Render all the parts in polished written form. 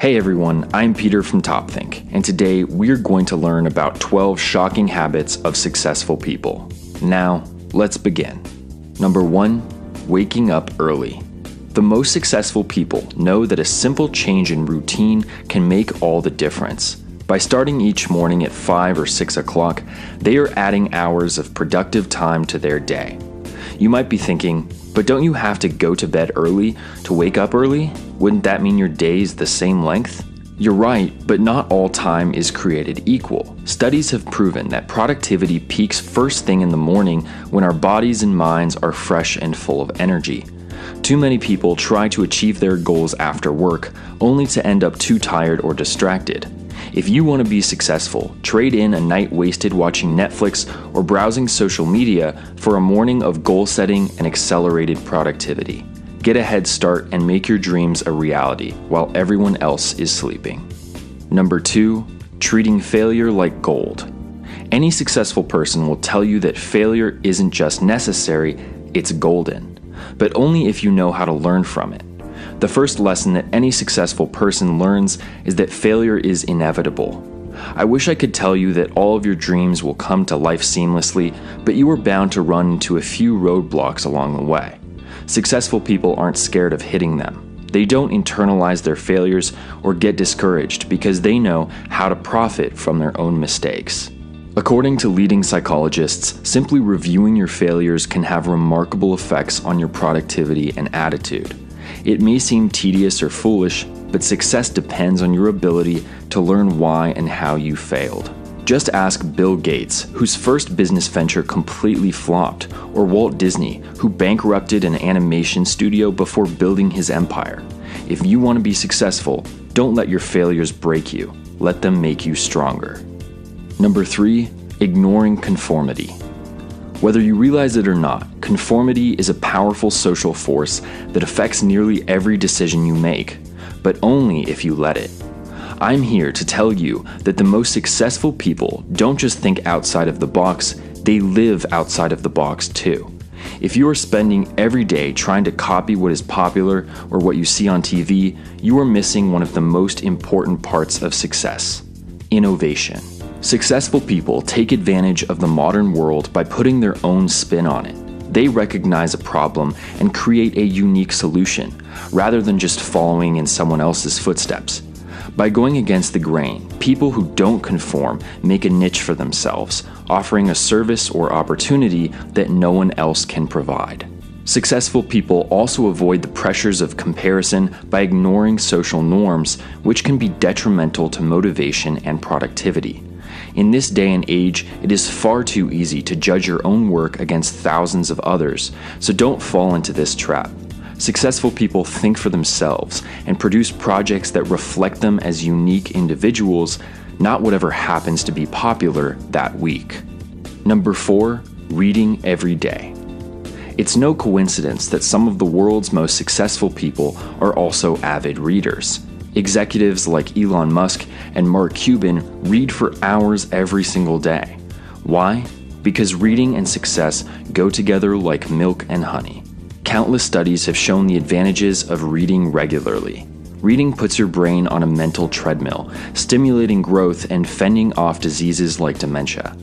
Hey everyone, I'm Peter from TopThink, and today we're going to learn about 12 shocking habits of successful people. Now, let's begin. Number 1, waking up early. The most successful people know that a simple change in routine can make all the difference. By starting each morning at 5 or 6 o'clock, they are adding hours of productive time to their day. You might be thinking, but don't you have to go to bed early to wake up early? Wouldn't that mean your day is the same length? You're right, but not all time is created equal. Studies have proven that productivity peaks first thing in the morning when our bodies and minds are fresh and full of energy. Too many people try to achieve their goals after work, only to end up too tired or distracted. If you want to be successful, trade in a night wasted watching Netflix or browsing social media for a morning of goal setting and accelerated productivity. Get a head start and make your dreams a reality while everyone else is sleeping. Number 2, treating failure like gold. Any successful person will tell you that failure isn't just necessary, it's golden, but only if you know how to learn from it. The first lesson that any successful person learns is that failure is inevitable. I wish I could tell you that all of your dreams will come to life seamlessly, but you are bound to run into a few roadblocks along the way. Successful people aren't scared of hitting them. They don't internalize their failures or get discouraged because they know how to profit from their own mistakes. According to leading psychologists, simply reviewing your failures can have remarkable effects on your productivity and attitude. It may seem tedious or foolish, but success depends on your ability to learn why and how you failed. Just ask Bill Gates, whose first business venture completely flopped, or Walt Disney, who bankrupted an animation studio before building his empire. If you want to be successful, don't let your failures break you. Let them make you stronger. Number 3, ignoring conformity. Whether you realize it or not, conformity is a powerful social force that affects nearly every decision you make, but only if you let it. I'm here to tell you that the most successful people don't just think outside of the box, they live outside of the box too. If you are spending every day trying to copy what is popular or what you see on TV, you are missing one of the most important parts of success: innovation. Successful people take advantage of the modern world by putting their own spin on it. They recognize a problem and create a unique solution, rather than just following in someone else's footsteps. By going against the grain, people who don't conform make a niche for themselves, offering a service or opportunity that no one else can provide. Successful people also avoid the pressures of comparison by ignoring social norms, which can be detrimental to motivation and productivity. In this day and age, it is far too easy to judge your own work against thousands of others, so don't fall into this trap. Successful people think for themselves and produce projects that reflect them as unique individuals, not whatever happens to be popular that week. Number 4, reading every day. It's no coincidence that some of the world's most successful people are also avid readers. Executives like Elon Musk and Mark Cuban read for hours every single day. Why? Because reading and success go together like milk and honey. Countless studies have shown the advantages of reading regularly. Reading puts your brain on a mental treadmill, stimulating growth and fending off diseases like dementia.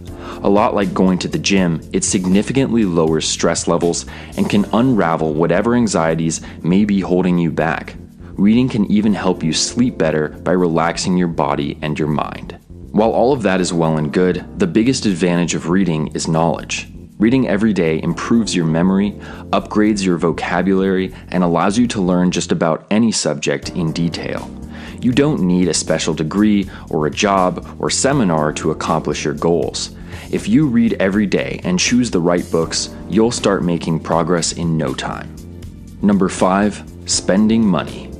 A lot like going to the gym, it significantly lowers stress levels and can unravel whatever anxieties may be holding you back. Reading can even help you sleep better by relaxing your body and your mind. While all of that is well and good, the biggest advantage of reading is knowledge. Reading every day improves your memory, upgrades your vocabulary, and allows you to learn just about any subject in detail. You don't need a special degree or a job or seminar to accomplish your goals. If you read every day and choose the right books, you'll start making progress in no time. Number 5, spending money.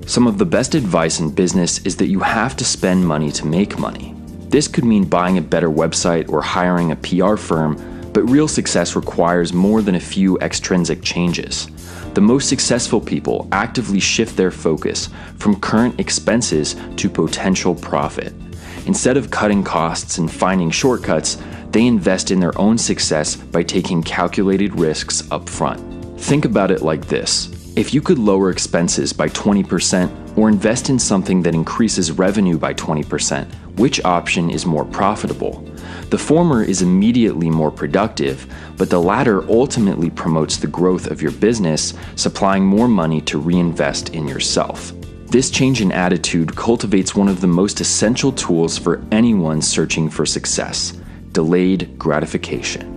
Some of the best advice in business is that you have to spend money to make money. This could mean buying a better website or hiring a PR firm, but real success requires more than a few extrinsic changes. The most successful people actively shift their focus from current expenses to potential profit. Instead of cutting costs and finding shortcuts, they invest in their own success by taking calculated risks up front. Think about it like this. If you could lower expenses by 20% or invest in something that increases revenue by 20%, which option is more profitable? The former is immediately more productive, but the latter ultimately promotes the growth of your business, supplying more money to reinvest in yourself. This change in attitude cultivates one of the most essential tools for anyone searching for success: delayed gratification.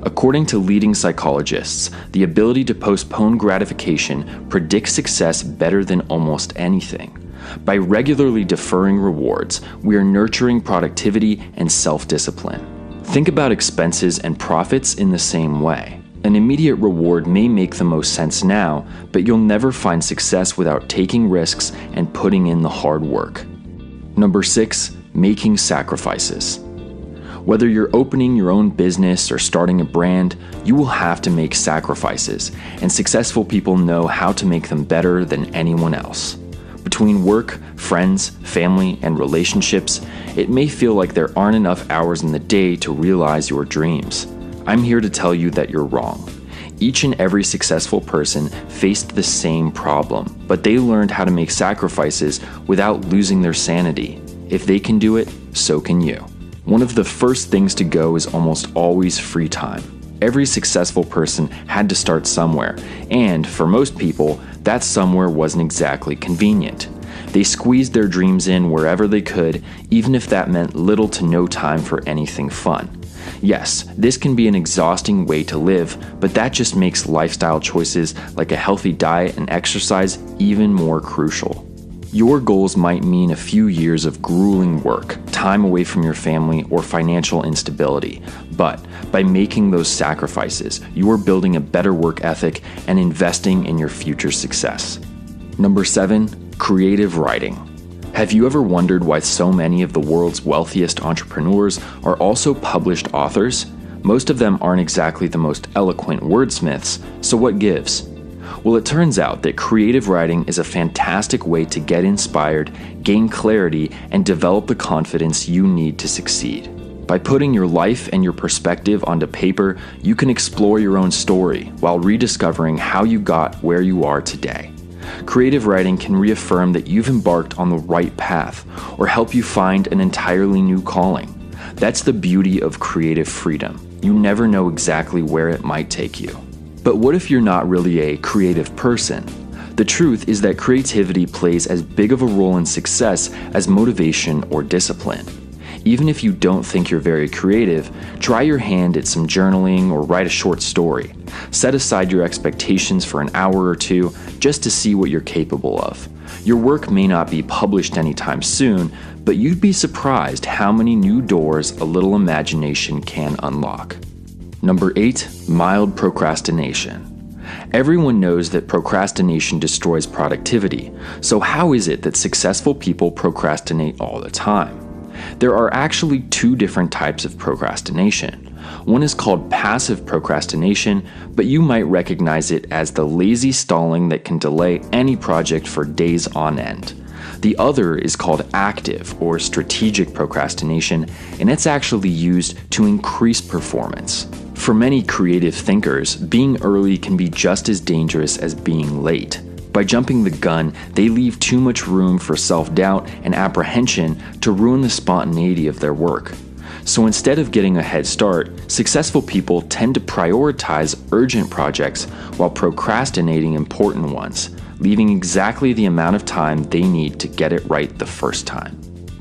According to leading psychologists, the ability to postpone gratification predicts success better than almost anything. By regularly deferring rewards, we are nurturing productivity and self-discipline. Think about expenses and profits in the same way. An immediate reward may make the most sense now, but you'll never find success without taking risks and putting in the hard work. Number 6, making sacrifices. Whether you're opening your own business or starting a brand, you will have to make sacrifices, and successful people know how to make them better than anyone else. Between work, friends, family, and relationships, it may feel like there aren't enough hours in the day to realize your dreams. I'm here to tell you that you're wrong. Each and every successful person faced the same problem, but they learned how to make sacrifices without losing their sanity. If they can do it, so can you. One of the first things to go is almost always free time. Every successful person had to start somewhere, and for most people, that somewhere wasn't exactly convenient. They squeezed their dreams in wherever they could, even if that meant little to no time for anything fun. Yes, this can be an exhausting way to live, but that just makes lifestyle choices like a healthy diet and exercise even more crucial. Your goals might mean a few years of grueling work, time away from your family, or financial instability. But by making those sacrifices, you are building a better work ethic and investing in your future success. Number 7, creative writing. Have you ever wondered why so many of the world's wealthiest entrepreneurs are also published authors? Most of them aren't exactly the most eloquent wordsmiths, so what gives? Well, it turns out that creative writing is a fantastic way to get inspired, gain clarity, and develop the confidence you need to succeed. By putting your life and your perspective onto paper, you can explore your own story while rediscovering how you got where you are today. Creative writing can reaffirm that you've embarked on the right path or help you find an entirely new calling. That's the beauty of creative freedom. You never know exactly where it might take you. But what if you're not really a creative person? The truth is that creativity plays as big of a role in success as motivation or discipline. Even if you don't think you're very creative, try your hand at some journaling or write a short story. Set aside your expectations for an hour or two just to see what you're capable of. Your work may not be published anytime soon, but you'd be surprised how many new doors a little imagination can unlock. Number 8, mild procrastination. Everyone knows that procrastination destroys productivity, so how is it that successful people procrastinate all the time? There are actually 2 different types of procrastination. One is called passive procrastination, but you might recognize it as the lazy stalling that can delay any project for days on end. The other is called active or strategic procrastination, and it's actually used to increase performance. For many creative thinkers, being early can be just as dangerous as being late. By jumping the gun, they leave too much room for self-doubt and apprehension to ruin the spontaneity of their work. So instead of getting a head start, successful people tend to prioritize urgent projects while procrastinating important ones, leaving exactly the amount of time they need to get it right the first time.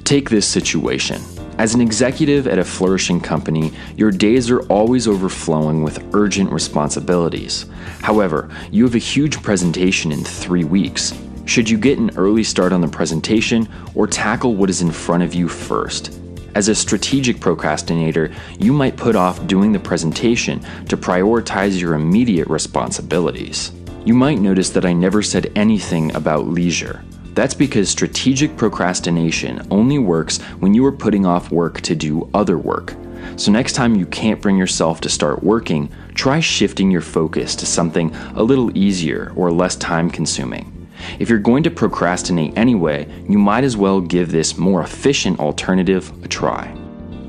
Take this situation. As an executive at a flourishing company, your days are always overflowing with urgent responsibilities. However, you have a huge presentation in 3 weeks. Should you get an early start on the presentation or tackle what is in front of you first? As a strategic procrastinator, you might put off doing the presentation to prioritize your immediate responsibilities. You might notice that I never said anything about leisure. That's because strategic procrastination only works when you are putting off work to do other work. So next time you can't bring yourself to start working, try shifting your focus to something a little easier or less time-consuming. If you're going to procrastinate anyway, you might as well give this more efficient alternative a try.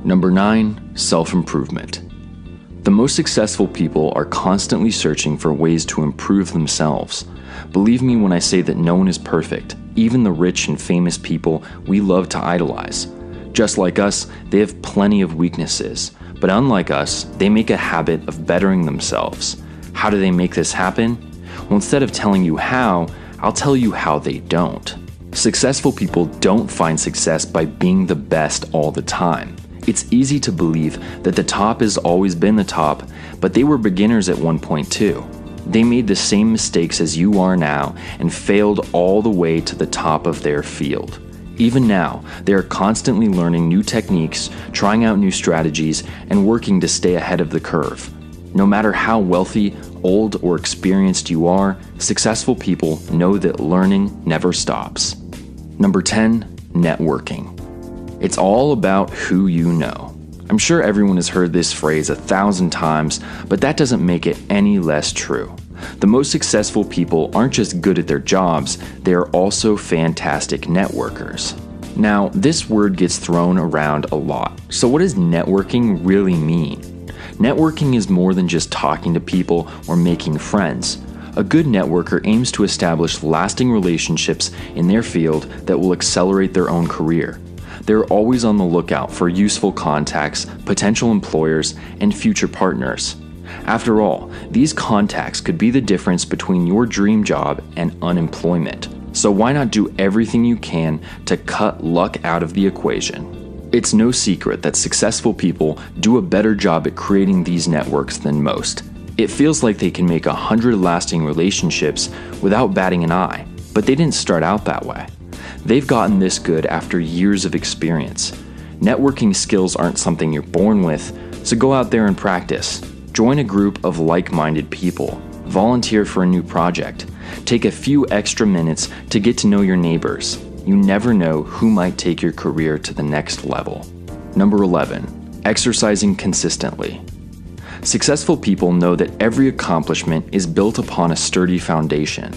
Number 9, self-improvement. The most successful people are constantly searching for ways to improve themselves. Believe me when I say that no one is perfect, even the rich and famous people we love to idolize. Just like us, they have plenty of weaknesses, but unlike us, they make a habit of bettering themselves. How do they make this happen? Well, instead of telling you how, I'll tell you how they don't. Successful people don't find success by being the best all the time. It's easy to believe that the top has always been the top, but they were beginners at one point too. They made the same mistakes as you are now and failed all the way to the top of their field. Even now, they are constantly learning new techniques, trying out new strategies, and working to stay ahead of the curve. No matter how wealthy, old, or experienced you are, successful people know that learning never stops. Number 10, networking. It's all about who you know. I'm sure everyone has heard this phrase 1,000 times, but that doesn't make it any less true. The most successful people aren't just good at their jobs, they are also fantastic networkers. Now, this word gets thrown around a lot. So what does networking really mean? Networking is more than just talking to people or making friends. A good networker aims to establish lasting relationships in their field that will accelerate their own career. They're always on the lookout for useful contacts, potential employers, and future partners. After all, these contacts could be the difference between your dream job and unemployment. So why not do everything you can to cut luck out of the equation? It's no secret that successful people do a better job at creating these networks than most. It feels like they can make 100 lasting relationships without batting an eye, but they didn't start out that way. They've gotten this good after years of experience. Networking skills aren't something you're born with, so go out there and practice. Join a group of like-minded people. Volunteer for a new project. Take a few extra minutes to get to know your neighbors. You never know who might take your career to the next level. Number 11, exercising consistently. Successful people know that every accomplishment is built upon a sturdy foundation.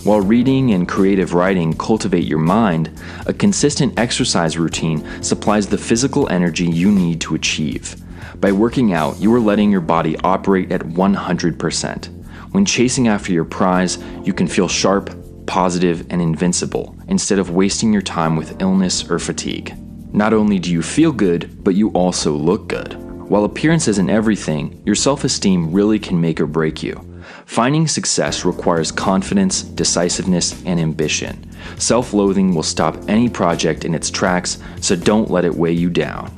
While reading and creative writing cultivate your mind, a consistent exercise routine supplies the physical energy you need to achieve. By working out, you are letting your body operate at 100%. When chasing after your prize, you can feel sharp, positive, and invincible, instead of wasting your time with illness or fatigue. Not only do you feel good, but you also look good. While appearance isn't everything, your self-esteem really can make or break you. Finding success requires confidence, decisiveness, and ambition. Self-loathing will stop any project in its tracks, so don't let it weigh you down.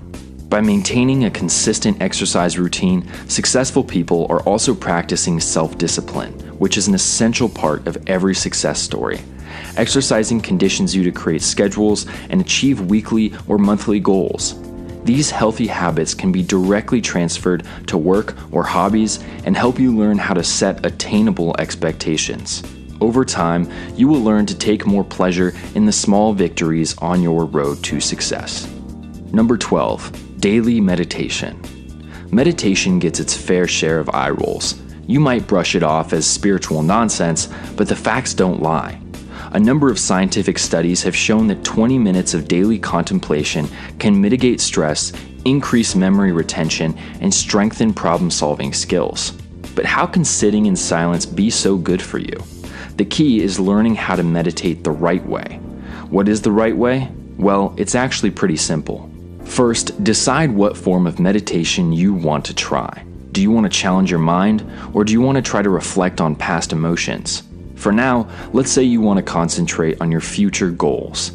By maintaining a consistent exercise routine, successful people are also practicing self-discipline, which is an essential part of every success story. Exercising conditions you to create schedules and achieve weekly or monthly goals. These healthy habits can be directly transferred to work or hobbies and help you learn how to set attainable expectations. Over time, you will learn to take more pleasure in the small victories on your road to success. Number 12, daily meditation. Meditation gets its fair share of eye rolls. You might brush it off as spiritual nonsense, but the facts don't lie. A number of scientific studies have shown that 20 minutes of daily contemplation can mitigate stress, increase memory retention, and strengthen problem-solving skills. But how can sitting in silence be so good for you? The key is learning how to meditate the right way. What is the right way? Well, it's actually pretty simple. First, decide what form of meditation you want to try. Do you want to challenge your mind, or do you want to try to reflect on past emotions? For now, let's say you want to concentrate on your future goals.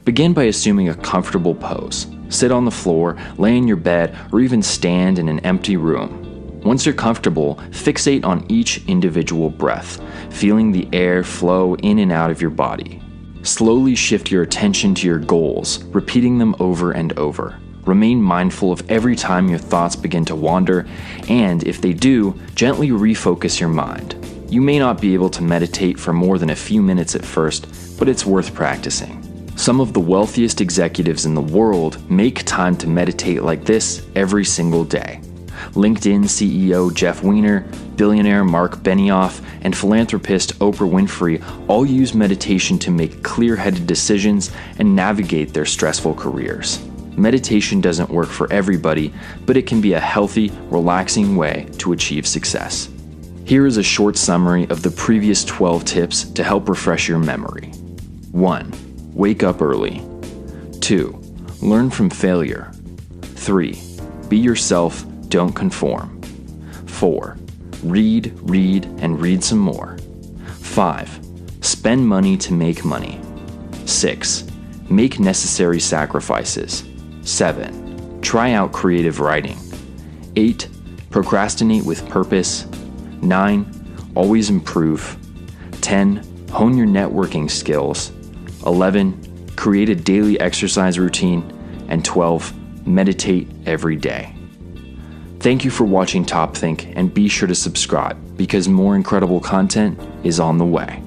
Begin by assuming a comfortable pose. Sit on the floor, lay in your bed, or even stand in an empty room. Once you're comfortable, fixate on each individual breath, feeling the air flow in and out of your body. Slowly shift your attention to your goals, repeating them over and over. Remain mindful of every time your thoughts begin to wander, and if they do, gently refocus your mind. You may not be able to meditate for more than a few minutes at first, but it's worth practicing. Some of the wealthiest executives in the world make time to meditate like this every single day. LinkedIn CEO Jeff Weiner, billionaire Mark Benioff, and philanthropist Oprah Winfrey all use meditation to make clear-headed decisions and navigate their stressful careers. Meditation doesn't work for everybody, but it can be a healthy, relaxing way to achieve success. Here is a short summary of the previous 12 tips to help refresh your memory. 1. Wake up early. 2. Learn from failure. 3. Be yourself, don't conform. 4. Read, and read some more. 5. Spend money to make money. 6. Make necessary sacrifices. 7. Try out creative writing. 8. Procrastinate with purpose. 9. Always improve. 10. Hone your networking skills. 11. Create a daily exercise routine. And 12. Meditate every day. Thank you for watching Top Think, and be sure to subscribe because more incredible content is on the way.